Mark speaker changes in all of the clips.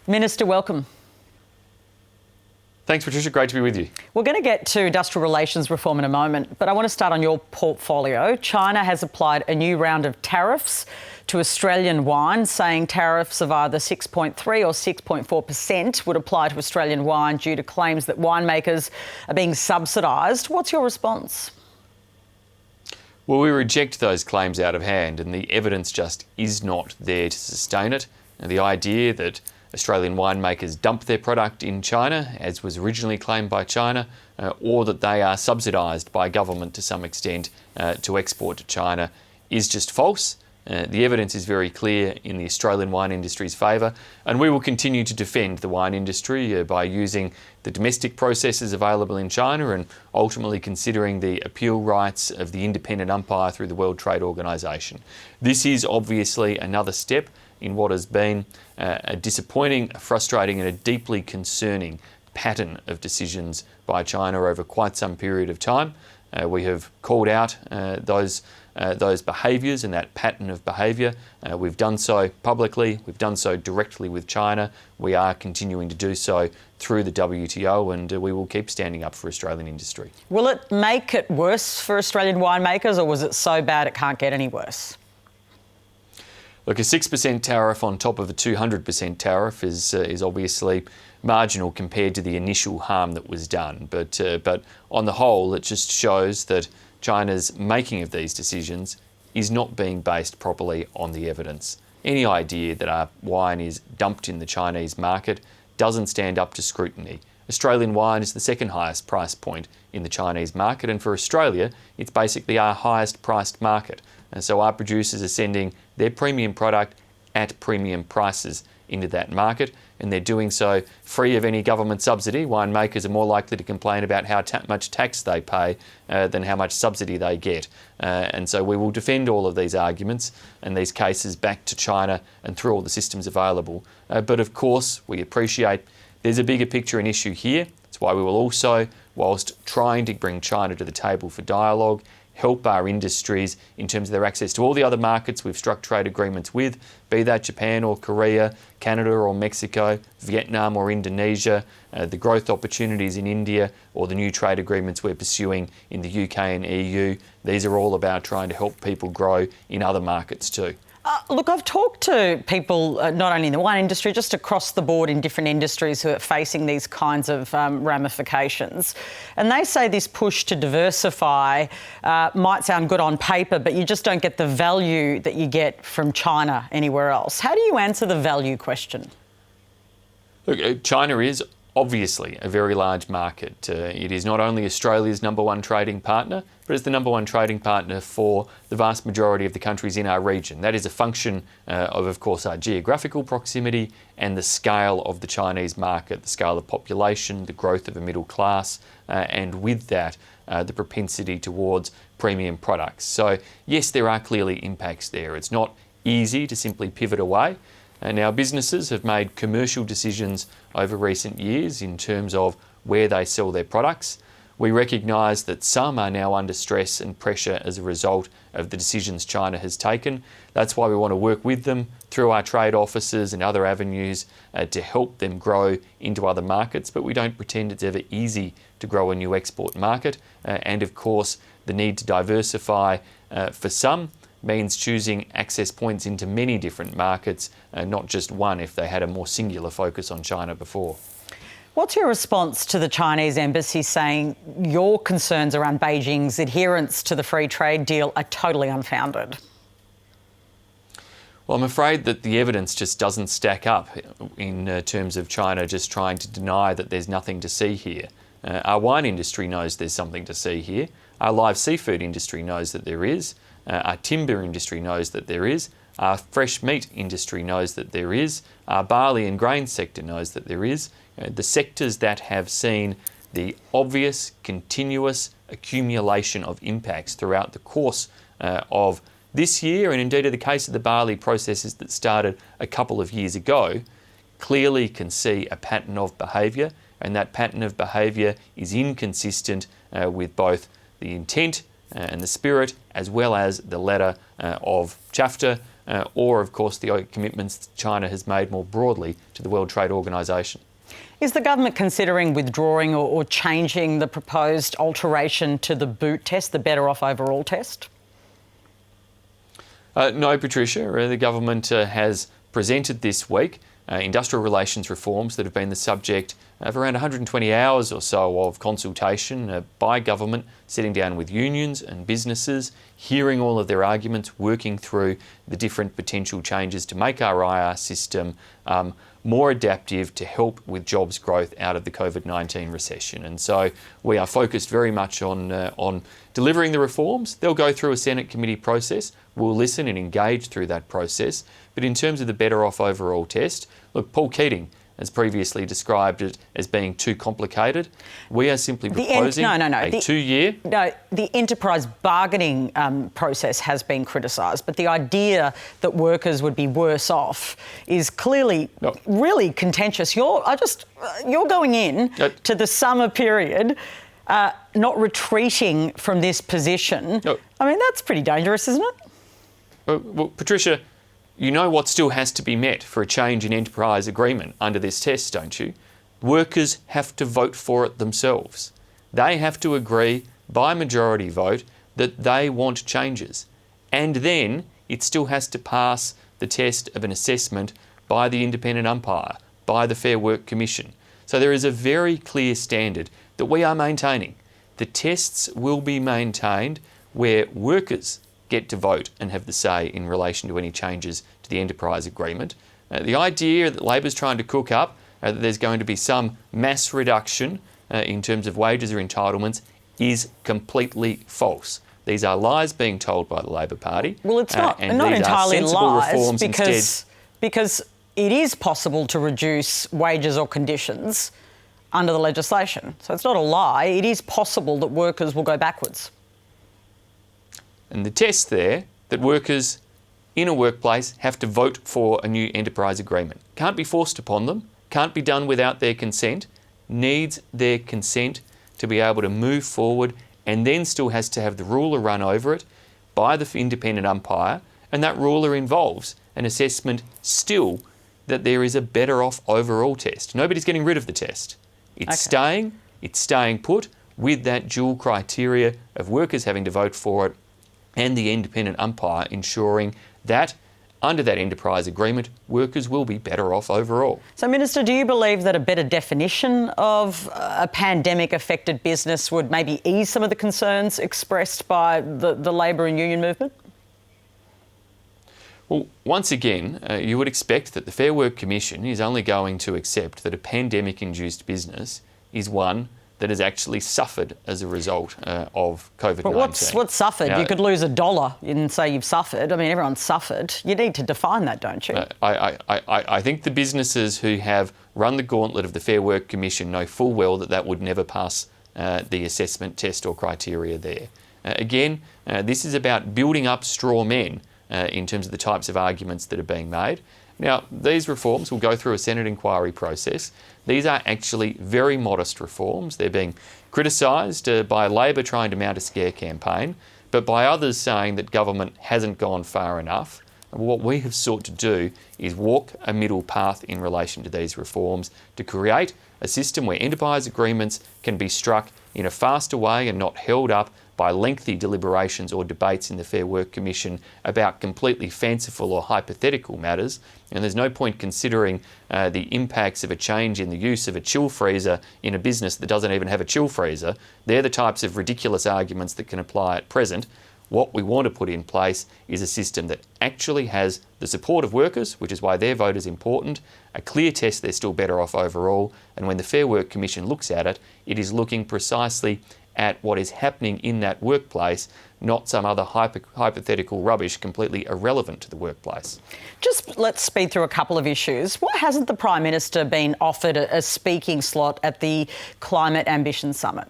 Speaker 1: Minister, welcome.
Speaker 2: Thanks, Patricia. Great to be with you.
Speaker 1: We're going to get to industrial relations reform in a moment, but I want to start on your portfolio. China has applied a new round of tariffs to Australian wine, saying tariffs of either 6.3 or 6.4% would apply to Australian wine due to claims that winemakers are being subsidised. What's your response?
Speaker 2: Well, we reject those claims out of hand, and the evidence just is not there to sustain it. And the idea that Australian winemakers dump their product in China, as was originally claimed by China, or that they are subsidised by government to some extent to export to China is just false. The evidence is very clear in the Australian wine industry's favour, and we will continue to defend the wine industry by using the domestic processes available in China and ultimately considering the appeal rights of the independent umpire through the World Trade Organisation. This is obviously another step in what has been a disappointing, a frustrating and a deeply concerning pattern of decisions by China over quite some period of time. We have called out those behaviours and that pattern of behaviour. We've done so publicly, we've done so directly with China. We are continuing to do so through the WTO, and we will keep standing up for Australian industry.
Speaker 1: Will it make it worse for Australian winemakers, or was it so bad it can't get any worse?
Speaker 2: Look, a 6% tariff on top of a 200% tariff is obviously marginal compared to the initial harm that was done. But on the whole, it just shows that China's making of these decisions is not being based properly on the evidence. Any idea that our wine is dumped in the Chinese market doesn't stand up to scrutiny. Australian wine is the second highest price point in the Chinese market, and for Australia, it's basically our highest priced market. And so our producers are sending their premium product at premium prices into that market, and they're doing so free of any government subsidy. Winemakers are more likely to complain about how much tax they pay than how much subsidy they get. And so we will defend all of these arguments and these cases back to China and through all the systems available. But of course, we appreciate there's a bigger picture and issue here. That's why we will also, whilst trying to bring China to the table for dialogue, help our industries in terms of their access to all the other markets we've struck trade agreements with, be that Japan or Korea, Canada or Mexico, Vietnam or Indonesia, the growth opportunities in India, or the new trade agreements we're pursuing in the UK and EU. These are all about trying to help people grow in other markets too.
Speaker 1: Look, I've talked to people not only in the wine industry, just across the board in different industries who are facing these kinds of ramifications. And they say this push to diversify might sound good on paper, but you just don't get the value that you get from China anywhere else. How do you answer the value question?
Speaker 2: Look, China is obviously a very large market. It is not only Australia's number one trading partner, but it's the number one trading partner for the vast majority of the countries in our region. That is a function of course, our geographical proximity and the scale of the Chinese market, the scale of population, the growth of a middle class, and with that, the propensity towards premium products. So yes, there are clearly impacts there. It's not easy to simply pivot away. And our businesses have made commercial decisions over recent years in terms of where they sell their products. We recognise that some are now under stress and pressure as a result of the decisions China has taken. That's why we want to work with them through our trade offices and other avenues to help them grow into other markets. But we don't pretend it's ever easy to grow a new export market. And of course, the need to diversify for some means choosing access points into many different markets, not just one if they had a more singular focus on China before.
Speaker 1: What's your response to the Chinese embassy saying your concerns around Beijing's adherence to the free trade deal are totally unfounded?
Speaker 2: Well, I'm afraid that the evidence just doesn't stack up in terms of China just trying to deny that there's nothing to see here. Our wine industry knows there's something to see here. Our live seafood industry knows that there is. Our timber industry knows that there is. Our fresh meat industry knows that there is. Our barley and grain sector knows that there is. The sectors that have seen the obvious, continuous accumulation of impacts throughout the course of this year, and indeed in the case of the barley processes that started a couple of years ago, clearly can see a pattern of behaviour, and that pattern of behaviour is inconsistent with both the intent and the spirit, as well as the letter of CHAFTA, or, of course, the commitments China has made more broadly to the World Trade Organisation.
Speaker 1: Is the government considering withdrawing or changing the proposed alteration to the boot test, the better off overall test?
Speaker 2: No, Patricia. The government has presented this week industrial relations reforms that have been the subject of around 120 hours or so of consultation by government, sitting down with unions and businesses, hearing all of their arguments, working through the different potential changes to make our IR system more adaptive to help with jobs growth out of the COVID-19 recession. And so we are focused very much on delivering the reforms. They'll go through a Senate committee process. We'll listen and engage through that process. But in terms of the better off overall test, look, Paul Keating has previously described it as being too complicated. We are simply proposing a 2-year...
Speaker 1: No, the enterprise bargaining process has been criticised, but the idea that workers would be worse off is clearly really contentious. You're going in to the summer period not retreating from this position. I mean, that's pretty dangerous, isn't it?
Speaker 2: Well, Patricia, you know what still has to be met for a change in enterprise agreement under this test, don't you? Workers have to vote for it themselves. They have to agree by majority vote that they want changes. And then it still has to pass the test of an assessment by the independent umpire, by the Fair Work Commission. So there is a very clear standard that we are maintaining. The tests will be maintained where workers get to vote and have the say in relation to any changes to the enterprise agreement. The idea that Labor's trying to cook up, that there's going to be some mass reduction in terms of wages or entitlements, is completely false. These are lies being told by the Labor Party.
Speaker 1: Well, it's not entirely lies because it is possible to reduce wages or conditions under the legislation. So it's not a lie. It is possible that workers will go backwards.
Speaker 2: And the test there, that workers in a workplace have to vote for a new enterprise agreement. Can't be forced upon them, can't be done without their consent, needs their consent to be able to move forward, and then still has to have the ruler run over it by the independent umpire, and that ruler involves an assessment still that there is a better off overall test. Nobody's getting rid of the test. It's staying put with that dual criteria of workers having to vote for it and the independent umpire ensuring that under that enterprise agreement, workers will be better off overall.
Speaker 1: So, Minister, do you believe that a better definition of a pandemic-affected business would maybe ease some of the concerns expressed by the Labor and union movement?
Speaker 2: Well, once again, you would expect that the Fair Work Commission is only going to accept that a pandemic-induced business is one that has actually suffered as a result of COVID-19.
Speaker 1: But what's suffered? Now, you could lose $1 and say you've suffered. I mean, everyone's suffered. You need to define that, don't you?
Speaker 2: I think the businesses who have run the gauntlet of the Fair Work Commission know full well that would never pass the assessment test or criteria there. Again, this is about building up straw men in terms of the types of arguments that are being made. Now, these reforms will go through a Senate inquiry process. These are actually very modest reforms. They're being criticised by Labor trying to mount a scare campaign, but by others saying that government hasn't gone far enough. And what we have sought to do is walk a middle path in relation to these reforms to create a system where enterprise agreements can be struck in a faster way and not held up by lengthy deliberations or debates in the Fair Work Commission about completely fanciful or hypothetical matters. And there's no point considering the impacts of a change in the use of a chill freezer in a business that doesn't even have a chill freezer. They're the types of ridiculous arguments that can apply at present. What we want to put in place is a system that actually has the support of workers, which is why their vote is important, a clear test they're still better off overall, and when the Fair Work Commission looks at it, it is looking precisely at what is happening in that workplace, not some other hypothetical rubbish completely irrelevant to the workplace.
Speaker 1: Just let's speed through a couple of issues. Why hasn't the Prime Minister been offered a speaking slot at the Climate Ambition Summit?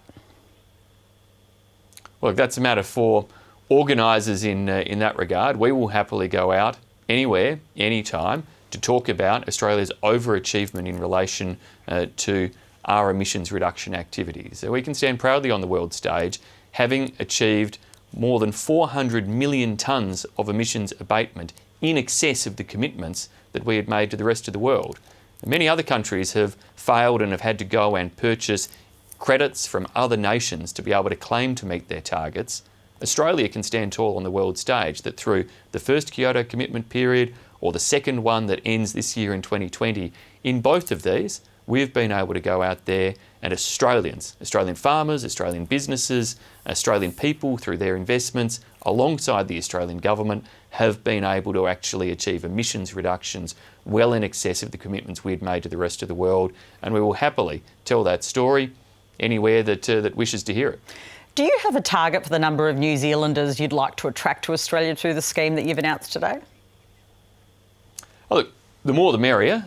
Speaker 2: Well, that's a matter for organisers in that regard. We will happily go out anywhere, anytime, to talk about Australia's overachievement in relation to our emissions reduction activities. So we can stand proudly on the world stage, having achieved more than 400 million tonnes of emissions abatement in excess of the commitments that we had made to the rest of the world. Many other countries have failed and have had to go and purchase credits from other nations to be able to claim to meet their targets. Australia can stand tall on the world stage that through the first Kyoto commitment period or the second one that ends this year in 2020, in both of these, we've been able to go out there and Australians, Australian farmers, Australian businesses, Australian people through their investments alongside the Australian government have been able to actually achieve emissions reductions well in excess of the commitments we'd made to the rest of the world. And we will happily tell that story anywhere that wishes to hear it.
Speaker 1: Do you have a target for the number of New Zealanders you'd like to attract to Australia through the scheme that you've announced today?
Speaker 2: Oh, look, the more the merrier.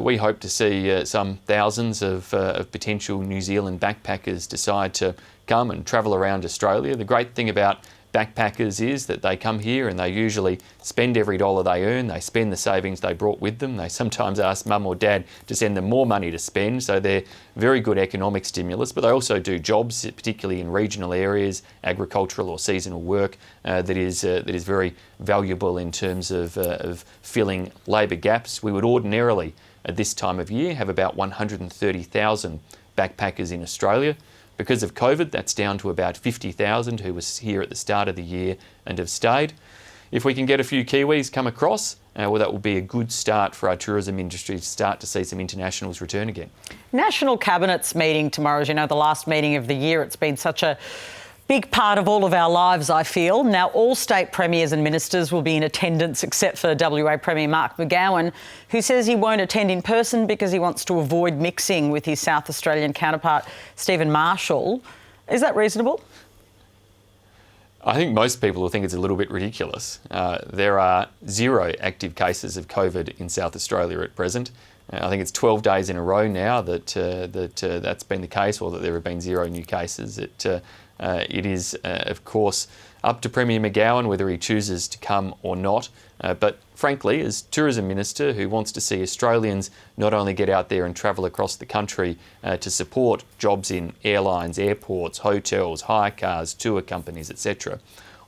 Speaker 2: We hope to see some thousands of potential New Zealand backpackers decide to come and travel around Australia. The great thing about backpackers is that they come here and they usually spend every dollar they earn. They spend the savings they brought with them. They sometimes ask mum or dad to send them more money to spend, so they're very good economic stimulus. But they also do jobs, particularly in regional areas, agricultural or seasonal work that is very valuable in terms of filling labour gaps. We would ordinarily, at this time of year, have about 130,000 backpackers in Australia. Because of COVID, that's down to about 50,000 who was here at the start of the year and have stayed. If we can get a few Kiwis come across, well, that will be a good start for our tourism industry to start to see some internationals return again. National
Speaker 1: Cabinet's meeting tomorrow, as you know, the last meeting of the year. It's been such a big part of all of our lives, I feel. Now, all state premiers and ministers will be in attendance except for WA Premier Mark McGowan, who says he won't attend in person because he wants to avoid mixing with his South Australian counterpart, Stephen Marshall. Is that reasonable?
Speaker 2: I think most people will think it's a little bit ridiculous. There are 0 active cases of COVID in South Australia at present. I think it's 12 days in a row now that's been the case, or that there have been 0 new cases. It is, of course, up to Premier McGowan whether he chooses to come or not. But frankly, as Tourism Minister who wants to see Australians not only get out there and travel across the country to support jobs in airlines, airports, hotels, hire cars, tour companies, etc.,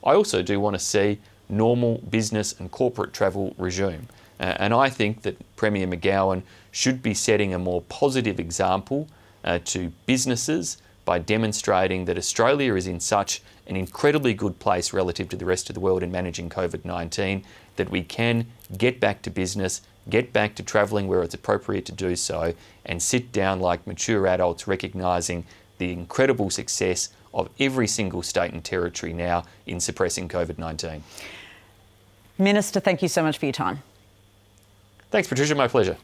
Speaker 2: I also do want to see normal business and corporate travel resume. And I think that Premier McGowan should be setting a more positive example to businesses by demonstrating that Australia is in such an incredibly good place relative to the rest of the world in managing COVID-19 that we can get back to business, get back to travelling where it's appropriate to do so, and sit down like mature adults recognising the incredible success of every single state and territory now in suppressing COVID-19.
Speaker 1: Minister, thank you so much for your time.
Speaker 2: Thanks, Patricia. My pleasure.